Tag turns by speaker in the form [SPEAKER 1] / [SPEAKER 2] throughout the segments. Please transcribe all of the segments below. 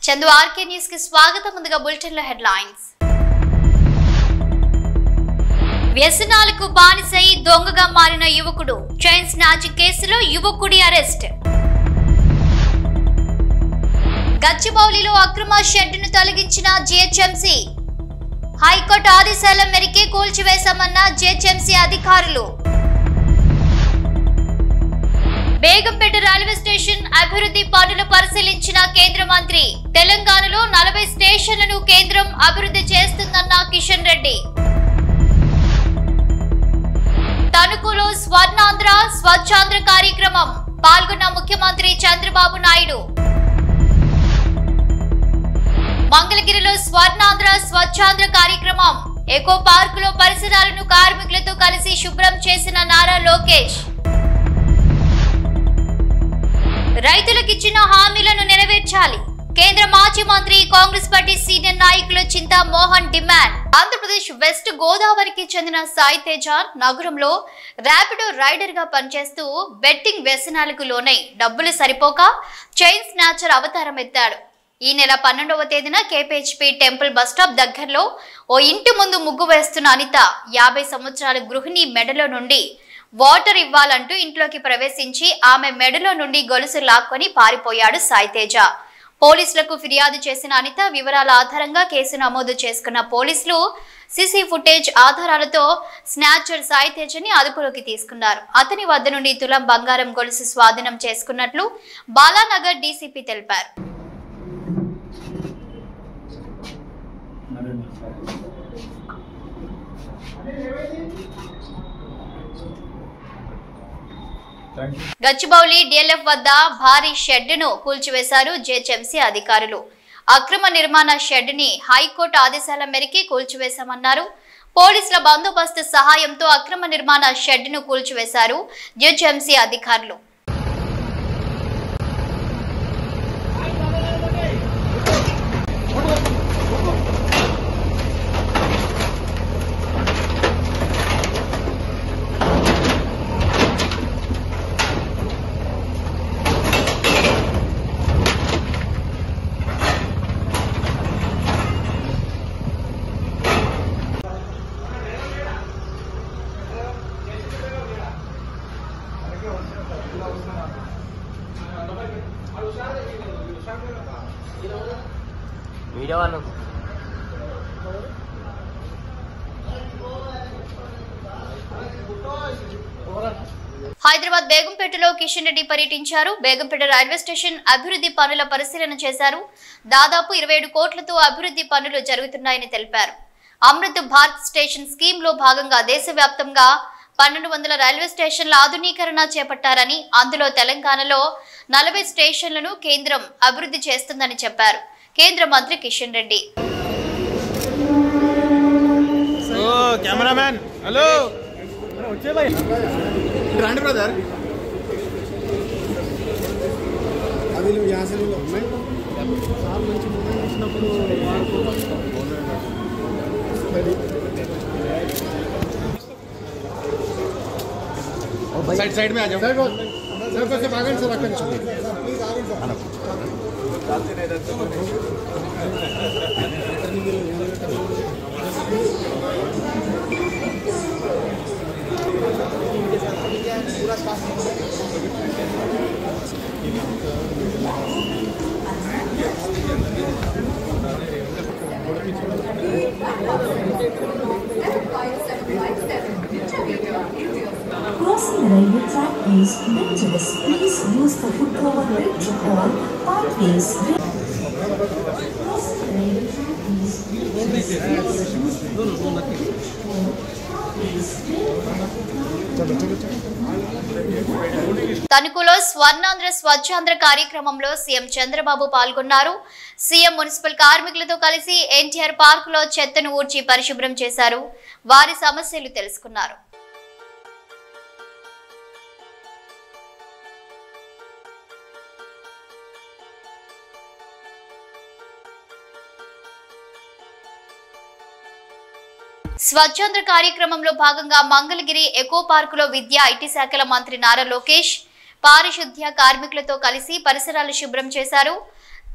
[SPEAKER 1] Chandu RK news కి స్వాగతం. ముందుగా బులెటిన్ లో హెడ్లైన్స్. వ్యసనాలకు బానిసై దొంగగా మారిన యువకుడు, చైన్ స్నాచ్ కేసులో యువకుడి అరెస్ట్. గచ్చిబౌలిలో అక్రమ షెడ్డును తొలగించిన జిహెచ్ఎంసీ, హైకోర్టు ఆదేశాల మేరకే కూల్చివేశామన్న జిహెచ్ఎంసీ అధికారులు. బేగంపేట రైల్వే స్టేషన్ అభివృద్ధి పనులు పరిశీలించిన కేంద్ర మంత్రి, తెలంగాణలో 40 స్టేషన్లను కేంద్రం అభివృద్ధి చేస్తుందన్న కిషన్ రెడ్డి. తణుకులో స్వర్ణాంధ్ర స్వచ్ఛాంధ్ర కార్యక్రమం, పాల్గొన్న ముఖ్యమంత్రి చంద్రబాబు నాయుడు. మంగళగిరిలో స్వర్ణాంధ్ర స్వచ్ఛాంధ్ర కార్యక్రమం, ఎకో పార్కులో పరిసరాలను కార్మికులతో కలిసి శుభ్రం చేసిన నారా లోకేష్. రైతులకిచ్చిన హామీలను నెరవేర్చాలి, కేంద్ర మాజీ మంత్రి కాంగ్రెస్ పార్టీ సీనియర్ నాయకులు చింతా మోహన్ డిమాండ్. ఆంధ్రప్రదేశ్ వెస్ట్ గోదావరికి చెందిన సాయి తేజ నగరంలో ర్యాపిడో రైడర్ గా పనిచేస్తూ బెట్టింగ్ వ్యసనాలకు లోనై డబ్బులు సరిపోక చైన్ స్నాచర్ అవతారం ఎత్తాడు. ఈ నెల 12వ తేదీన కేపీహెచ్పీ టెంపుల్ బస్టాప్ దగ్గరలో ఓ ఇంటి ముందు ముగ్గు వేస్తున్న అనిత 50 సంవత్సరాల గృహిణి మెడలో నుండి వాటర్ ఇవ్వాలంటూ ఇంట్లోకి ప్రవేశించి ఆమె మెడలో నుండి గొలుసు లాక్కొని పారిపోయాడు సాయి తేజ. పోలీసులకు ఫిర్యాదు చేసిన అనిత వివరాల ఆధారంగా కేసు నమోదు చేసుకున్న పోలీసులు సీసీ ఫుటేజ్ ఆధారాలతో స్నాచర్ సాయి తేజని అదుపులోకి తీసుకున్నారు. అతని వద్ద నుండి తులం బంగారం గొలుసు స్వాధీనం చేసుకున్నట్లు బాలానగర్ డీసీపీ తెలిపారు. గచ్చిబౌలి డిఎల్ఎఫ్ వద్ద భారీ షెడ్డును కూల్చివేశారు జిహెచ్ఎంసీ అధికారులు. అక్రమ నిర్మాణ షెడ్డుని హైకోర్టు ఆదేశాల మేరకే కూల్చివేశామన్నారు. పోలీసుల బందోబస్తు సహాయంతో అక్రమ నిర్మాణ షెడ్డును కూల్చివేశారు జిహెచ్ఎంసీ అధికారులు. హైదరాబాద్ బేగంపేటలో కిషన్ రెడ్డి పర్యటించారు. బేగంపేట రైల్వే స్టేషన్ అభివృద్ధి పనుల పరిశీలన చేశారు. దాదాపు 27 కోట్లతో అభివృద్ధి పనులు జరుగుతున్నాయని తెలిపారు. అమృత్ భారత్ స్టేషన్ స్కీమ్ లో భాగంగా దేశవ్యాప్తంగా 1200 రైల్వే స్టేషన్ల ఆధునీకరణ చేపట్టారని, అందులో తెలంగాణలో 40 స్టేషన్లను కేంద్రం అభివృద్ధి చేస్తుందని చెప్పారు కేంద్ర మంత్రి కిషన్ రెడ్డి.
[SPEAKER 2] కెమెరామ్యాన్ హలో రండి బ్రదర్. అది యాసలు ఉన్నాయి సార్ మంచి మూమెంట్ ఇచ్చినప్పుడు साइड में आ जाओ सर कैसे भागन से रखने चाहिए प्लीज पूरा साफ
[SPEAKER 3] Crossing the railway track is dangerous. Please use the footcover bridge or pathways. Crossing the railway track is dangerous.
[SPEAKER 1] తణుకులో స్వర్ణాంధ్ర స్వచ్ఛాంధ్ర కార్యక్రమంలో సీఎం చంద్రబాబు పాల్గొన్నారు. సీఎం మున్సిపల్ కార్మికులతో కలిసి ఎన్టీఆర్ పార్కులో చెత్తను ఊడ్చి పరిశుభ్రం చేశారు. వారి సమస్యలు తెలుసుకున్నారు. స్వచ్ఛాంధ్ర కార్యక్రమంలో భాగంగా మంగళగిరి ఎకో పార్కులో విద్యా ఐటీ శాఖల మంత్రి నారా లోకేష్ పారిశుద్ధ్య కార్మికులతో కలిసి పరిసరాలు శుభ్రం చేశారు.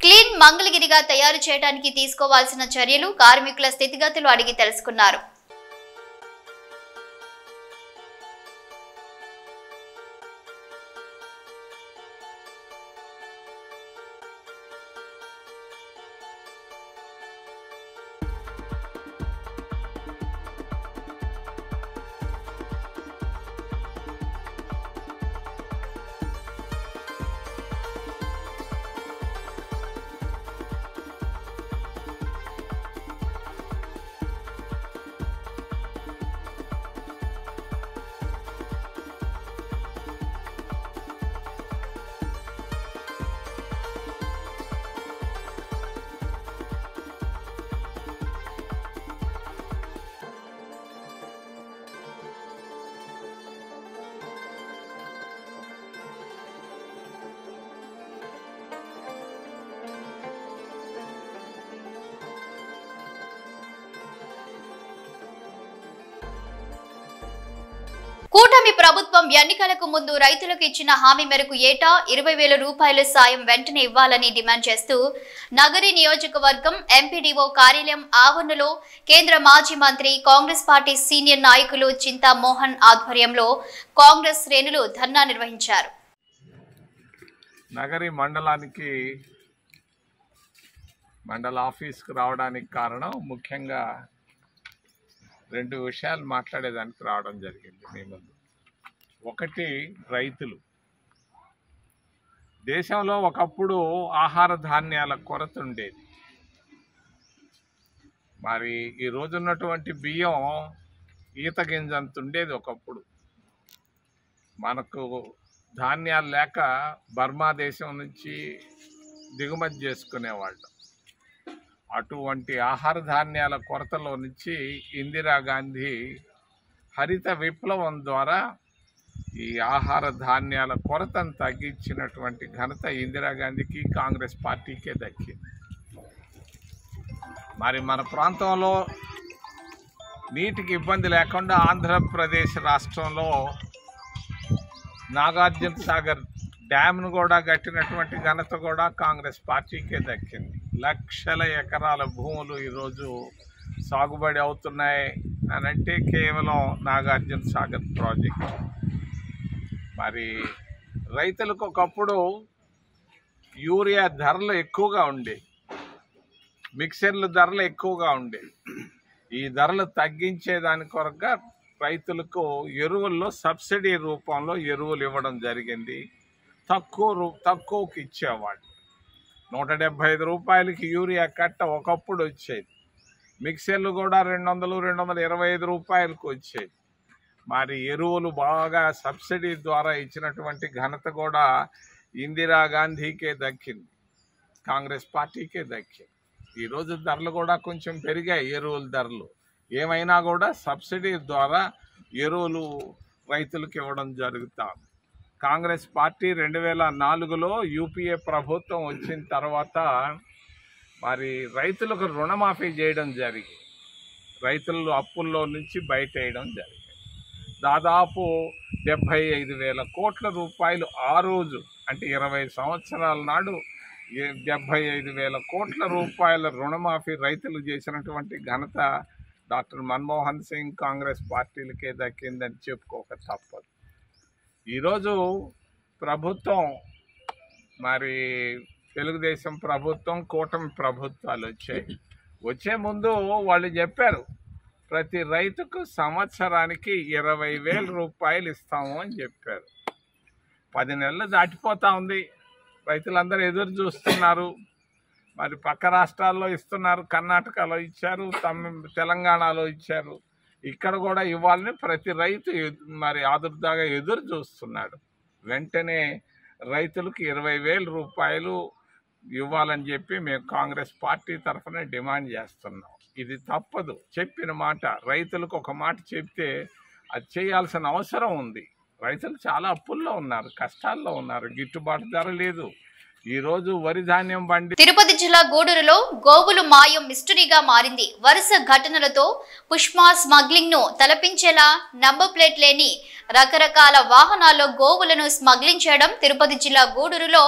[SPEAKER 1] క్లీన్ మంగళగిరిగా తయారు చేయడానికి తీసుకోవాల్సిన చర్యలు, కార్మికుల స్థితిగతులు అడిగి తెలుసుకున్నారు. కూటమి ప్రభుత్వం ఎన్నికలకు ముందు రైతులకు ఇచ్చిన హామీ మేరకు ఏటా 20,000 రూపాయల సాయం వెంటనే ఇవ్వాలని డిమాండ్ చేస్తూ నగరి నియోజకవర్గం ఎంపీడీఓ కార్యాలయం ఆవరణలో కేంద్ర మాజీ మంత్రి, కాంగ్రెస్ పార్టీ సీనియర్ నాయకులు చింతా మోహన్ ఆధ్వర్యంలో కాంగ్రెస్ శ్రేణులు ధర్నా నిర్వహించారు.
[SPEAKER 4] నగరి మండలానికి మండల ఆఫీస్కు రావడానికి కారణం ముఖ్యంగా 2 విషయాలు మాట్లాడేదానికి రావడం జరిగింది మీ ముందు. ఒకటి, రైతులు. దేశంలో ఒకప్పుడు ఆహార ధాన్యాల కొరత ఉండేది. మరి ఈ రోజున్నటువంటి బియ్యం ఈత గింజంత ఉండేది ఒకప్పుడు. మనకు ధాన్యాలు లేక బర్మా దేశం నుంచి దిగుమతి చేసుకునేవాళ్ళం. అటువంటి ఆహార ధాన్యాల కొరతలో నుంచి ఇందిరాగాంధీ హరిత విప్లవం ద్వారా ఈ ఆహార ధాన్యాల కొరతను తగ్గించినటువంటి ఘనత ఇందిరాగాంధీకి, కాంగ్రెస్ పార్టీకే దక్కింది. మరి మన ప్రాంతంలో నీటికి ఇబ్బంది లేకుండా ఆంధ్రప్రదేశ్ రాష్ట్రంలో నాగార్జున సాగర్ డ్యామ్ను కూడా కట్టినటువంటి ఘనత కూడా కాంగ్రెస్ పార్టీకే దక్కింది. లక్షల ఎకరాల భూములు ఈరోజు సాగుబడి అవుతున్నాయి అని అంటే కేవలం నాగార్జున సాగర్ ప్రాజెక్ట్. మరి రైతులకు ఒకప్పుడు యూరియా ధరలు ఎక్కువగా ఉండేవి, మిక్సర్ల ధరలు ఎక్కువగా ఉండేవి. ఈ ధరలు తగ్గించేదాని కొరగా రైతులకు ఎరువుల్లో సబ్సిడీ రూపంలో ఎరువులు ఇవ్వడం జరిగింది. తక్కువకి ఇచ్చేవాళ్ళు. 175 రూపాయలకి యూరియా కట్ట ఒకప్పుడు వచ్చేది. మిక్సర్లు కూడా 200-225 రూపాయలకు వచ్చేది. మరి ఎరువులు బాగా సబ్సిడీ ద్వారా ఇచ్చినటువంటి ఘనత కూడా ఇందిరాగాంధీకే దక్కింది, కాంగ్రెస్ పార్టీకే దక్కింది. ఈరోజు ధరలు కూడా కొంచెం పెరిగాయి. ఎరువుల ధరలు ఏమైనా కూడా సబ్సిడీ ద్వారా ఎరువులు రైతులకు ఇవ్వడం జరుగుతుంది. కాంగ్రెస్ పార్టీ 2004లో యూపీఏ ప్రభుత్వం వచ్చిన తర్వాత మరి రైతులకు రుణమాఫీ చేయడం జరిగింది. రైతులు అప్పుల్లో నుంచి బయటేయడం జరిగింది. దాదాపు 75,000 కోట్ల రూపాయలు ఆ రోజు, అంటే 20 సంవత్సరాల నాడు 75,000 కోట్ల రూపాయల రుణమాఫీ రైతులు చేసినటువంటి ఘనత డాక్టర్ మన్మోహన్ సింగ్, కాంగ్రెస్ పార్టీలకే దక్కిందని చెప్పుకోక తప్పదు. ఈరోజు ప్రభుత్వం, మరి తెలుగుదేశం ప్రభుత్వం, కూటమి ప్రభుత్వాలు వచ్చే ముందు వాళ్ళు చెప్పారు ప్రతి రైతుకు సంవత్సరానికి 20,000 రూపాయలు ఇస్తాము అని చెప్పారు. 10 నెలలు దాటిపోతా ఉంది. రైతులందరూ ఎదురు చూస్తున్నారు. మరి పక్క రాష్ట్రాల్లో ఇస్తున్నారు, కర్ణాటకలో ఇచ్చారు, తెలంగాణలో ఇచ్చారు. ఇక్కడ కూడా ఇవ్వాలని ప్రతి రైతు మరి ఆదుర్దాగా ఎదురు చూస్తున్నాడు. వెంటనే రైతులకు 20,000 రూపాయలు ఇవ్వాలని చెప్పి మేము కాంగ్రెస్ పార్టీ తరఫున డిమాండ్ చేస్తున్నాం. ఇది తప్పదు. చెప్పిన మాట, రైతులకు ఒక మాట చెప్తే అది చేయాల్సిన అవసరం ఉంది. రైతులు చాలా అప్పుల్లో ఉన్నారు, కష్టాల్లో ఉన్నారు, గిట్టుబాటు ధర లేదు. ఈరోజు వరి ధాన్యం బండి.
[SPEAKER 1] తిరుపతి జిల్లా గూడూరులో గోవులు మాయం మిస్టరీగా మారింది. వరుస ఘటనలతో పుష్ప స్మగ్లింగ్ ను తలపించేలా నంబర్ ప్లేట్ లేని రకరకాల వాహనాల్లో గోవులను స్మగ్లింగ్ చేయడం తిరుపతి జిల్లా గూడూరులో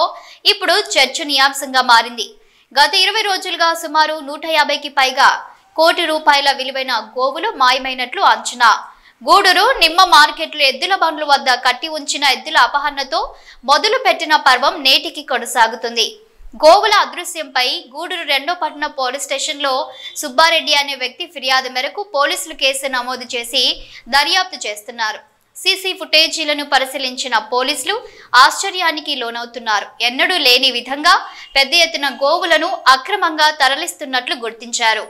[SPEAKER 1] ఇప్పుడు చర్చనీయాంశంగా మారింది. గత 20 రోజులుగా సుమారు 150కి పైగా కోటి రూపాయల విలువైన గోవులు మాయమైనట్లు అంచనా. గూడూరు నిమ్మ మార్కెట్లో ఎద్దుల బండ్ల వద్ద కట్టి ఉంచిన ఎద్దుల అపహరణతో మొదలు పెట్టిన పర్వం నేటికి కొనసాగుతుంది. గోవుల అదృశ్యంపై గూడూరు 2వ పట్టణ పోలీస్ స్టేషన్లో సుబ్బారెడ్డి అనే వ్యక్తి ఫిర్యాదు మేరకు పోలీసులు కేసు నమోదు చేసి దర్యాప్తు చేస్తున్నారు. సీసీ ఫుటేజీలను పరిశీలించిన పోలీసులు ఆశ్చర్యానికి లోనవుతున్నారు. ఎన్నడూ లేని విధంగా పెద్ద ఎత్తున గోవులను అక్రమంగా తరలిస్తున్నట్లు గుర్తించారు.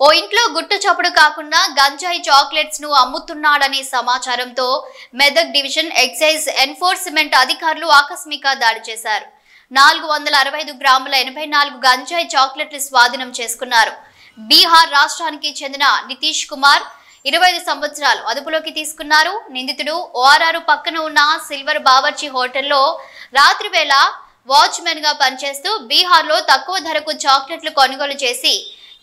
[SPEAKER 1] ఓ ఇంట్లో గుట్టు చప్పుడు కాకుండా గంజాయి చాక్లెట్స్ ను అమ్ముతున్నాడనే సమాచారంతో మెదక్ డివిజన్ ఎక్సైజ్ ఎన్ఫోర్స్మెంట్ అధికారులు ఆకస్మిక దాడి చేశారు. 465 గ్రాముల 84 గంజాయి చాక్లెట్లు స్వాధీనం చేసుకున్నారు. బీహార్ రాష్ట్రానికి చెందిన నితీష్ కుమార్ 25 సంవత్సరాలు అదుపులోకి తీసుకున్నారు. నిందితుడు ఓఆర్ఆర్ పక్కన ఉన్న సిల్వర్ బావర్చి హోటల్లో రాత్రి వేళ వాచ్మెన్ గా పనిచేస్తూ బీహార్లో తక్కువ ధరకు చాక్లెట్లు కొనుగోలు చేసి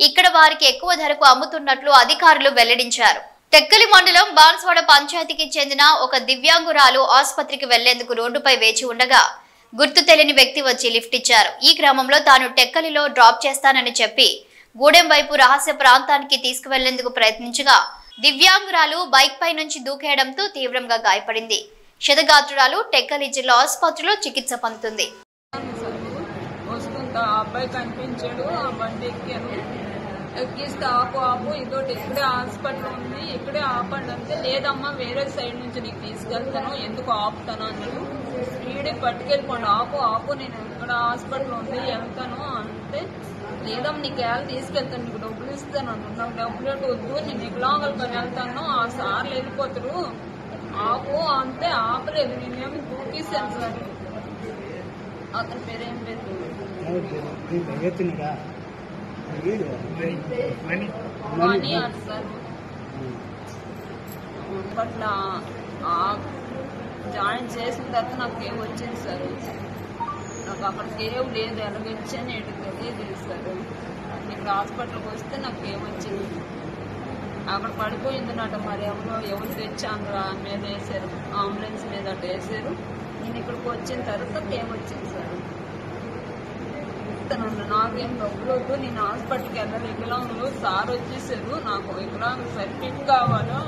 [SPEAKER 1] ఇక్కడ వారికి ఎక్కువ ధరకు అమ్ముతున్నట్లు అధికారులు వెల్లడించారు. టెక్కలి మండలం బాన్స్వాడ పంచాయతీకి చెందిన ఒక దివ్యాంగురాలు ఆసుపత్రికి వెళ్లేందుకు రోడ్డుపై వేచి ఉండగా గుర్తు తెలియని వ్యక్తి వచ్చి లిఫ్ట్ ఇచ్చారు. ఈ క్రమంలో తాను టెక్కలిలో డ్రాప్ చేస్తానని చెప్పి గూడెం వైపు రహస్య ప్రాంతానికి తీసుకువెళ్లేందుకు ప్రయత్నించగా దివ్యాంగురాలు బైక్ పై నుంచి దూకేయడంతో తీవ్రంగా గాయపడింది. క్షతగాత్రురాలు టెక్కలి జిల్లా ఆసుపత్రిలో చికిత్స పొందుతుంది.
[SPEAKER 5] అబ్బాయి కనిపించాడు, ఆ బండి ఎక్కిస్తే ఆపు ఇదోటి ఇక్కడే హాస్పిటల్ ఉంది, ఇక్కడే ఆపండి అంటే లేదమ్మా వేరే సైడ్ నుంచి నీకు తీసుకెళ్తాను, ఎందుకు ఆపుతాను అన్నాడు. స్పీడ్ పట్టుకెళ్ళిపోండి, ఆపు నేను ఇక్కడ హాస్పిటల్ ఉంది వెళ్తాను అంటే లేదమ్మా నీకు ఎలా తీసుకెళ్తాను, నీకు డబ్బులు ఇస్తాను అన్నాడు. నాకు డబ్బులు వద్దు, నేను వికలాంగులతో వెళ్తాను, ఆ సార్లు వెళ్ళిపోతారు, ఆపు అంటే ఆపలేదు. నేనేమి దూకిస్తాను సార్. అతని పేరేం లేదు మనీ సార్. అప్పట్లో జాయిన్ చేసిన తర్వాత నాకు ఏం వచ్చింది సార్, నాకు అక్కడికి ఏం లేదు, ఎలాగొచ్చాను ఏంటి తెలియదు సార్. ఇక్కడ హాస్పిటల్కి వస్తే నాకు ఏమొచ్చింది అక్కడ పడిపోయిందన్నట. మరి ఎవరు తెచ్చాను మీద వేసారు, అంబులెన్స్ మీద అట్లా వేసారు. నేను ఇక్కడికి వచ్చిన తర్వాత ఏమొచ్చింది సార్, ఇస్తానన్న నాకేం డబ్బులు వద్దు, నేను హాస్పిటల్కి వెళ్ళాలి, వికలాంగులు సార్ వచ్చేసారు, నాకు వికలాంగ సర్టిఫికేట్ కావాలా,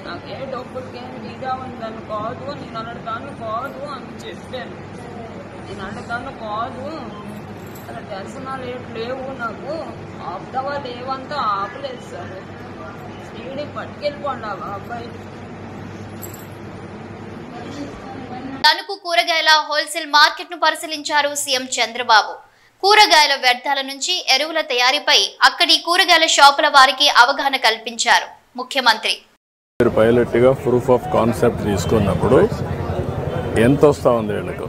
[SPEAKER 5] నాకే డబ్బులకేం ఇదామని దాన్ని కాదు, నేను అన్నదాన్ని కాదు అని చెప్పాను. నేను అన్నదాన్ని కాదు, అలా దర్శనాలు లేవు, నాకు ఆపుతావా లేవంతా ఆపలేదు సార్. స్పీడ్ పట్టుకెళ్ళిపోండి ఆ అబ్బాయి.
[SPEAKER 1] తణుకు కూరగాయల హోల్సేల్ మార్కెట్ ను పరిశీలించారు సీఎం చంద్రబాబు. కూరగాయల వ్యర్థాల నుంచి ఎరువుల తయారీపై అక్కడి కూరగాయల షాపుల వారికి అవగాహన కల్పించారు ముఖ్యమంత్రి.
[SPEAKER 6] పైలట్ గా ప్రూఫ్ ఆఫ్ కాన్సెప్ట్ తీసుకున్నప్పుడు ఎంత వస్తా ఉంది వీళ్ళకు,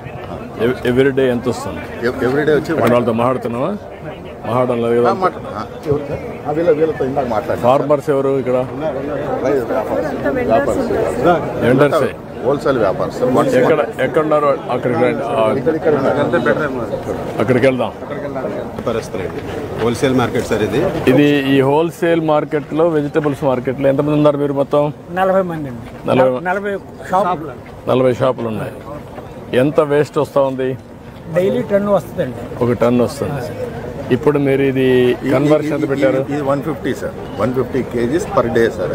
[SPEAKER 6] ఎవ్రీడే ఎంత వస్తుంది?
[SPEAKER 2] ఎవ్రీడే వచ్చి
[SPEAKER 6] వాళ్ళతో మాట్లాడుతున్నావా? మాట్లాడడం లేదు కదా. ఫార్మర్స్ ఎవరు ఇక్కడ? వెండర్సే,
[SPEAKER 2] హోల్సేల్ వ్యాపారం సార్.
[SPEAKER 6] ఎక్కడున్నారు? అక్కడికి వెళ్దాం.
[SPEAKER 2] హోల్సేల్ మార్కెట్ సార్ ఇది.
[SPEAKER 6] ఈ హోల్సేల్ మార్కెట్ లో, వెజిటబుల్స్ మార్కెట్ లో ఎంతమంది ఉన్నారు మీరు? మొత్తం
[SPEAKER 7] 40 మంది అండి.
[SPEAKER 6] 40 షాపులు ఉన్నాయి. ఎంత వేస్ట్ వస్తా ఉంది?
[SPEAKER 7] డైలీ టన్ను వస్తుందండి.
[SPEAKER 6] 1 టన్ను వస్తుంది. ఇప్పుడు మీరు ఇది కన్వర్షన్ ఎంత పెట్టారు?
[SPEAKER 2] ఇది 150 sir, 150 kgs per day sir.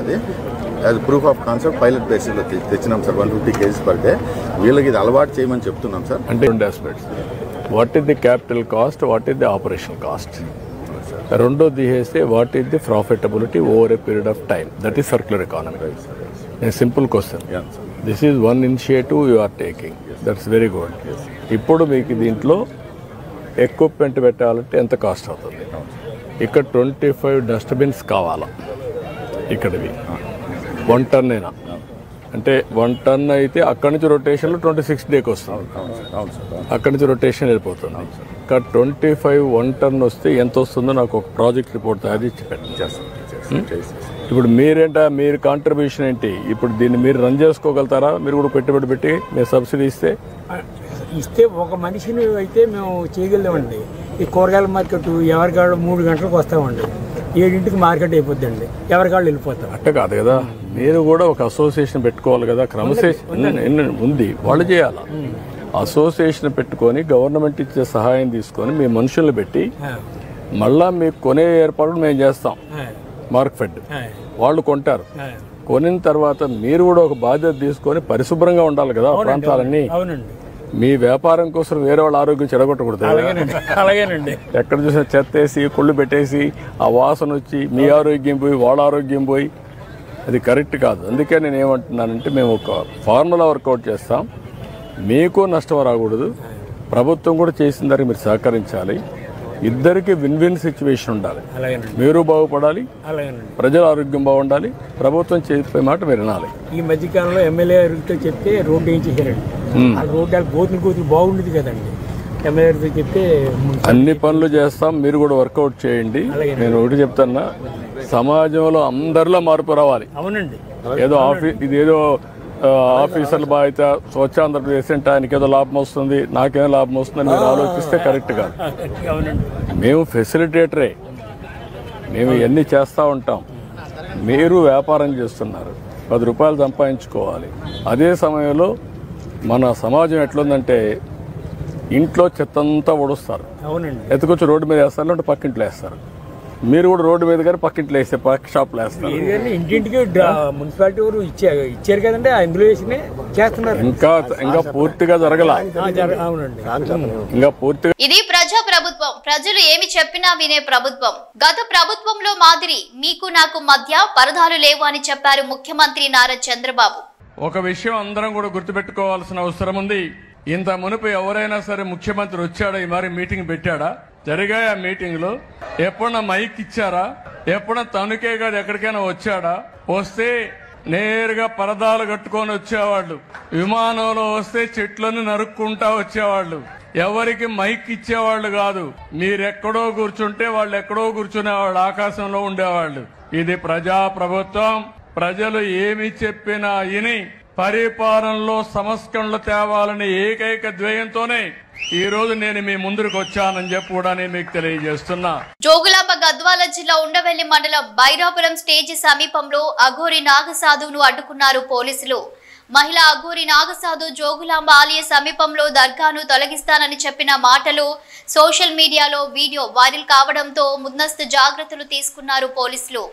[SPEAKER 2] అది ప్రూఫ్ ఆఫ్ కాన్సెప్ట్ పైలట్ బేసిస్లో తెచ్చినాం సార్. 150 kgs per day. వీళ్ళకి ఇది అలవాటు చేయమని చెప్తున్నాం సార్.
[SPEAKER 6] అంటే 2 aspects, what is the capital cost, what is the operation cost, రెండో తీసేస్తే what is the profitability over a period of time. That is circular economy. Simple question. This is one initiative you are taking, that's very good. ఇప్పుడు మీకు దీంట్లో equipment పెట్టాలంటే ఎంత cost అవుతుంది? ఇక్కడ 25 dustbins కావాలా ఇక్కడివి? 1 టన్నేనా? అంటే 1 టన్ అయితే అక్కడి నుంచి రొటేషన్లో 26 డేకి వస్తుంది. అక్కడి నుంచి రొటేషన్ వెళ్ళిపోతుంది. ఇక్కడ 25 1 టన్ వస్తే ఎంత వస్తుందో నాకు ఒక ప్రాజెక్ట్ రిపోర్ట్ తయారు చేసి పెట్టండి. ఇప్పుడు మీరు కాంట్రిబ్యూషన్ ఏంటి? ఇప్పుడు దీన్ని మీరు రన్ చేసుకోగలుగుతారా? మీరు కూడా పెట్టుబడి పెట్టి మీరు సబ్సిడీ
[SPEAKER 7] ఇస్తే ఒక మనిషిని అయితే మేము చేయగలమండి. ఈ కూరగాయల మార్కెట్ ఎవరికాళ్ళు 3 గంటలకు వస్తామండి, 7ంటికి మార్కెట్ అయిపోద్దండి, ఎవరికాళ్ళు వెళ్ళిపోతాం.
[SPEAKER 6] అట్ట కాదు కదా, మీరు కూడా ఒక అసోసియేషన్ పెట్టుకోవాలి కదా. క్రమశిక్షణ ఉంది, వాళ్ళు చేయాలి. అసోసియేషన్ పెట్టుకొని గవర్నమెంట్ ఇచ్చే సహాయం తీసుకొని మీ మనుషుల్ని పెట్టి మళ్ళా మీకు కొనే ఏర్పాట్లు మేము చేస్తాం. మార్కెట్ వాళ్ళు కొంటారు. కొనిన తర్వాత మీరు కూడా ఒక బాధ్యత తీసుకొని పరిశుభ్రంగా ఉండాలి కదా ప్రాంతాలన్నీ. మీ వ్యాపారం కోసం వేరే వాళ్ళ ఆరోగ్యం చెడగొట్టకూడదు.
[SPEAKER 7] అలాగేనండి.
[SPEAKER 6] ఎక్కడ చూసినా చెత్తేసి కుళ్ళు పెట్టేసి ఆ వాసన వచ్చి మీ ఆరోగ్యం పోయి వాళ్ళ ఆరోగ్యం పోయి అది కరెక్ట్ కాదు. అందుకే నేను ఏమంటున్నానంటే మేము ఒక ఫార్ములా వర్కౌట్ చేస్తాం. మీకు నష్టం రాకూడదు, ప్రభుత్వం కూడా చేసిన దానికి మీరు సహకరించాలి. ఇద్దరికి విన్ విన్ సిచ్యువేషన్ ఉండాలి. మీరు బాగుపడాలి, ప్రజల ఆరోగ్యం బాగుండాలి, ప్రభుత్వం చేసే మాట మీరు వినాలి.
[SPEAKER 7] ఈ మధ్యకాలంలో ఎమ్మెల్యే గారితో చెప్తే రోడ్డు ఏం చేశారండి. ఆ రోడ్డు గోతులు బాగుండేది కదండి. ఎమ్మెల్యే గారితో చెప్తే
[SPEAKER 6] అన్ని పనులు చేస్తాం, మీరు కూడా వర్కౌట్ చేయండి. నేను ఒకటి చెప్తాన్నా, సమాజంలో అందరిలో మార్పు రావాలి.
[SPEAKER 7] అవునండి.
[SPEAKER 6] ఏదో ఇదేదో ఆఫీసర్ల బాధ్యత, స్వచ్ఛాంధ్రప్రదేశ్ అంటే ఆయనకి ఏదో లాభం వస్తుంది, నాకేదో లాభం వస్తుందని మీరు ఆలోచిస్తే కరెక్ట్ కాదు. మేము ఫెసిలిటేటరే, మేము ఇవన్నీ చేస్తూ ఉంటాం. మీరు వ్యాపారం చేస్తున్నారు, 10 రూపాయలు సంపాదించుకోవాలి. అదే సమయంలో మన సమాజం ఎట్లుందంటే ఇంట్లో చెత్తంతా ఒడుస్తారు, ఎత్తుకొచ్చి రోడ్డు మీద వేస్తారు, లేదంటే పక్కింట్లో వేస్తారు. మీరు కూడా రోడ్డు మీద కానీ పక్కింట్లో వేస్తే పక్క షాప్లో వేస్తారు.
[SPEAKER 7] ఇంటింటికి మున్సిపాలిటీ వారు ఇచ్చారు కదండి, అందులో వేసి చేస్తున్నారు.
[SPEAKER 6] ఇంకా పూర్తిగా జరగల. ఇంకా పూర్తిగా.
[SPEAKER 1] ఇది ప్రజా ప్రభుత్వం, ప్రజలు ఏమి చెప్పినా వినే ప్రభుత్వం. గత ప్రభుత్వంలో మాదిరి మీకు నాకు మధ్య పరదాలు లేవు అని చెప్పారు ముఖ్యమంత్రి నారా చంద్రబాబు.
[SPEAKER 6] ఒక విషయం అందరం కూడా గుర్తుపెట్టుకోవాల్సిన అవసరం ఉంది. ఇంత మునుపు ఎవరైనా సరే ముఖ్యమంత్రి వచ్చాడా, ఈ మరి మీటింగ్ పెట్టాడా? జరిగాయి ఆ మీటింగ్ లో? ఎప్పుడన్నా మైక్ ఇచ్చారా? ఎప్పుడన్నా తణుకే గారు ఎక్కడికైనా వచ్చాడా? వస్తే నేరుగా పరదాలు కట్టుకొని వచ్చేవాళ్ళు. విమానంలో వస్తే చెట్లను నరుక్కుంటా వచ్చేవాళ్ళు. ఎవరికి మైక్ ఇచ్చేవాళ్ళు కాదు. మీరెక్కడో కూర్చుంటే వాళ్ళు ఎక్కడో కూర్చునేవాళ్ళు, ఆకాశంలో ఉండేవాళ్ళు. ఇది ప్రజా ప్రభుత్వం. ప్రజలు ఏమి చెప్పినా విని పరిపాలనలో సంస్కరణలు తేవాలని ఏకైక ధ్యేయంతోనే ఈ రోజు నేను మీ ముందుకు వచ్చానని చెప్పి కూడా నేను మీకు తెలియజేస్తున్నా.
[SPEAKER 1] జోగులాంబ గద్వాల జిల్లా ఉండవెల్లి మండలం బైరాపురం స్టేజి సమీపంలో అఘోరి నాగసాధువును అడ్డుకున్నారు పోలీసులు. మహిళ అఘోరి నాగసాధు జోగులాంబ ఆలయ సమీపంలో దర్గాను తొలగిస్తానని చెప్పిన మాటలు సోషల్ మీడియాలో వీడియో వైరల్ కావడంతో ముందస్తు జాగ్రత్తలు తీసుకున్నారు పోలీసులు.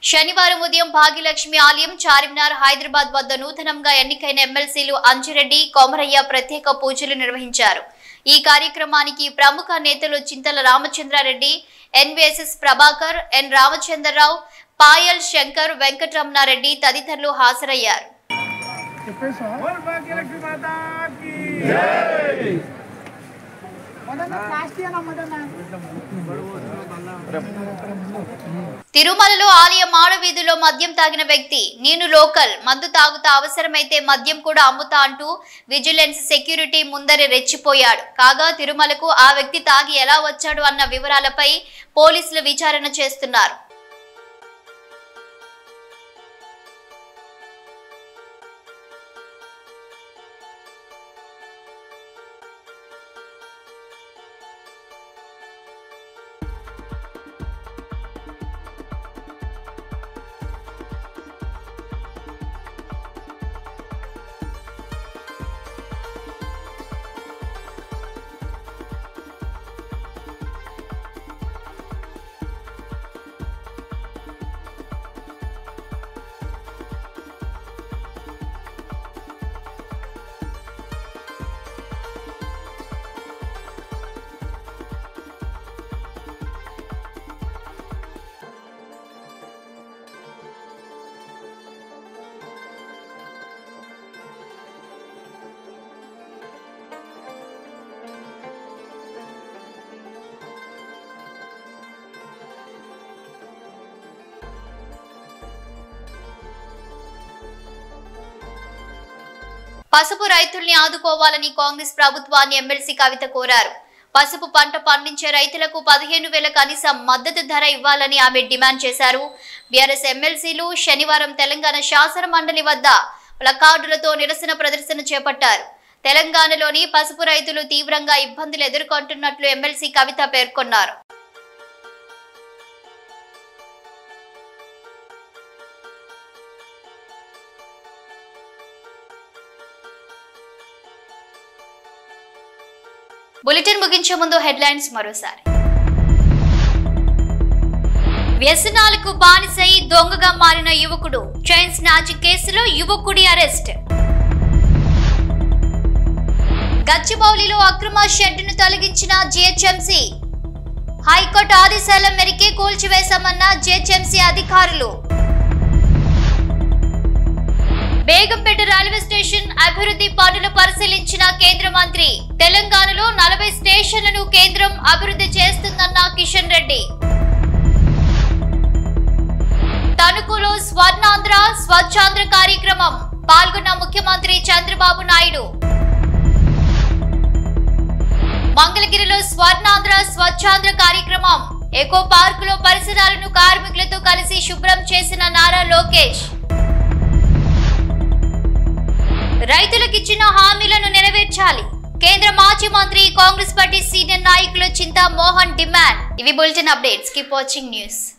[SPEAKER 1] శనివారం ఉదయం భాగ్యలక్ష్మి ఆలయం చార్మినార్ హైదరాబాద్ వద్ద నూతనంగా ఎన్నికైన ఎమ్మెల్సీలు అంజిరెడ్డి, కొమరయ్య ప్రత్యేక పూజలు నిర్వహించారు. ఈ కార్యక్రమానికి ప్రముఖ నేతలు చింతల రామచంద్రారెడ్డి, ఎన్వీఎస్ఎస్ ప్రభాకర్, ఎన్ రామచంద్రరావు, పాయల్ శంకర్, వెంకటరమణారెడ్డి తదితరులు హాజరయ్యారు. తిరుమలలో ఆలయ మాడవీధిలో మద్యం తాగిన వ్యక్తి, నేను లోకల్, మందు తాగుతా, అవసరమైతే మద్యం కూడా అమ్ముతా అంటూ విజిలెన్స్ సెక్యూరిటీ ముందరే రెచ్చిపోయాడు. కాగా తిరుమలకు ఆ వ్యక్తి తాగి ఎలా వచ్చాడు అన్న వివరాలపై పోలీసులు విచారణ చేస్తున్నారు. పసుపు రైతుల్ని ఆదుకోవాలని కాంగ్రెస్ ప్రభుత్వాన్ని ఎమ్మెల్సీ కవిత కోరారు. పసుపు పంట పండించే రైతులకు 15,000 కనీస మద్దతు ధర ఇవ్వాలని ఆమె డిమాండ్ చేశారు. బీఆర్ఎస్ ఎమ్మెల్సీలు శనివారం తెలంగాణ శాసన మండలి వద్ద ప్లకార్డులతో నిరసన ప్రదర్శన చేపట్టారు. తెలంగాణలోని పసుపు రైతులు తీవ్రంగా ఇబ్బందులు ఎదుర్కొంటున్నట్లు ఎమ్మెల్సీ కవిత పేర్కొన్నారు. బులెటిన్ ముగించే ముందు హెడ్లైన్స్ మరోసారి. వ్యసనాలకు బానిసై దొంగగా మారిన యువకుడు, చైన్ స్నాచింగ్ కేసులో యువకుడి అరెస్ట్. గచ్చిబౌలిలో అక్రమ షెడ్డును తొలగించిన జీహెచ్ఎంసీ, హైకోర్టు ఆదేశాల మేరకే కూల్చివేశామన్న జీహెచ్ఎంసీ అధికారులు. బేగంపేట రైల్వే స్టేషన్ అభివృద్ధి పనులు పరిశీలించిన కేంద్ర మంత్రి, తెలంగాణలో 40 స్టేషన్లను కేంద్రం అభివృద్ధి చేస్తుందన్న కిషన్ రెడ్డి. తణుకులో స్వర్ణాంధ్ర స్వచ్ఛాంధ్ర కార్యక్రమం, పాల్గొన్న ముఖ్యమంత్రి చంద్రబాబు నాయుడు. మంగళగిరిలో స్వర్ణాంధ్ర స్వచ్ఛాంధ్ర కార్యక్రమం, ఎకో పార్కులో పరిసరాలను కార్మికులతో కలిసి శుభ్రం చేసిన నారా లోకేష్. రైతులకిచ్చిన హామీలను నెరవేర్చాలి, కేంద్ర మాజీ మంత్రి కాంగ్రెస్ పార్టీ సీనియర్ నాయకులు చింతా మోహన్ డిమాండ్. ఇవి bulletin updates. Keep watching news.